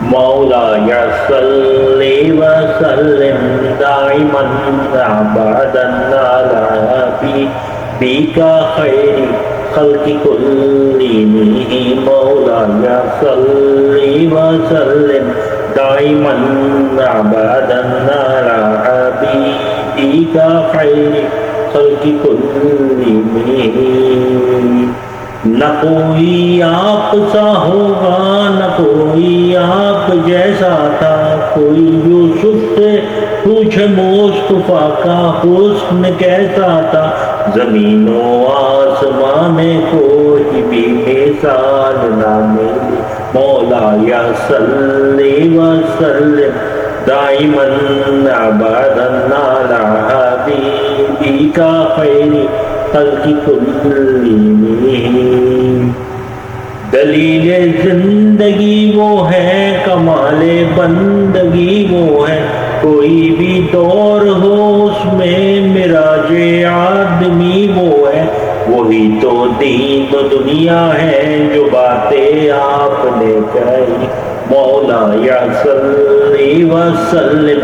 مولاي صل وسلم دائما ابدا على حبيبك خير خلق كلهم مولاي صل وسلم دائما ابدا على حبيبك خير خلق كلهم نہ کوئی آپ سا ہوگا نہ کوئی آپ جیسا تھا کوئی یوسف سے پوچھے مصطفیٰ کا حسن کیسا تھا زمین و آسمان میں کوئی بھی مثال نہ ملی مولاي صل وسلم دائما ابدا على حبيبك خير خلق كلهم دلیل زندگی وہ ہے کمال بندگی وہ ہے کوئی بھی دور ہو اس میں معراج آدمی وہ ہے وہی تو دین و دنیا ہے جو باتیں آپ نے کہی مولاي صل وسلم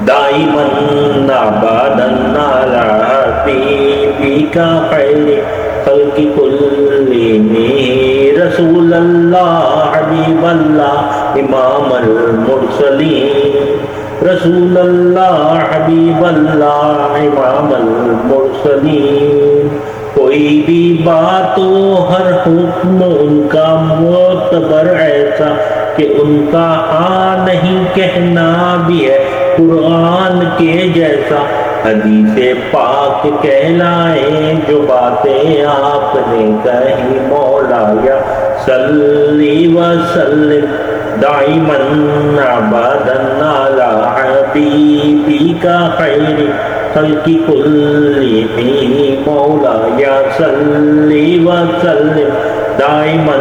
دائما ابدا على حبيبك خير خلق كلهم رسول اللہ حبیب اللہ امام المرسلین رسول اللہ حبیب اللہ امام المرسلین کوئی بھی بات ہو ہر حکم ان کا معتبر ایسا کہ ان کا ہاں نہیں کہنا بھی ہے قرآن کے جیسا حدیث پاک کہلائیں جو باتیں آپ نے کہی مولاي صل وسلم دائما ابدا على حبيبك خير خلق كلهم مولاي صل وسلم دائما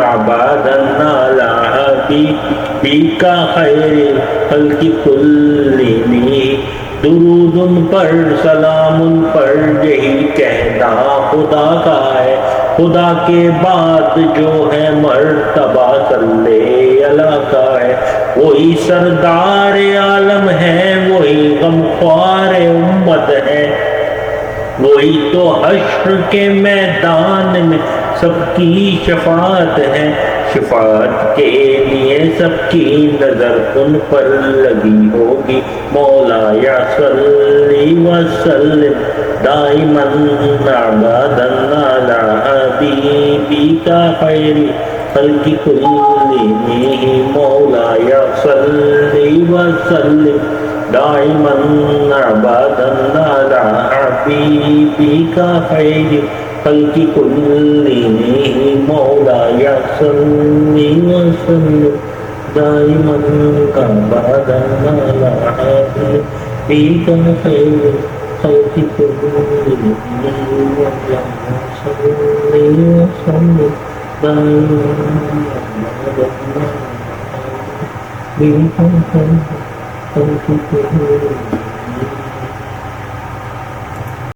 ابدا على حبيبك خير خلق كلهم درود ان پر سلام ان پر یہی کہنا خدا کا ہے خدا کے بعد جو ہے مرتبہ صلی اللہ کا ہے وہی سردار عالم ہے وہی غمخوار امت ہے وہی تو حشر کے میدان میں سب کی شفاعت ہے شفاعت کے لیے سب کی نظر ان پر لگی ہوگی مولاي صل وسلم دائما ابدا على حبيبك خير خلق كلهم مولاي صل وسلم دائما ابدا على حبيبك خير خلق كلهم مولاي صل وسلم دائما ابدا على حبيبك خير خلق كلهم مولاي صل وسلم دائما ابدا على حبيبك خير خلق كلهم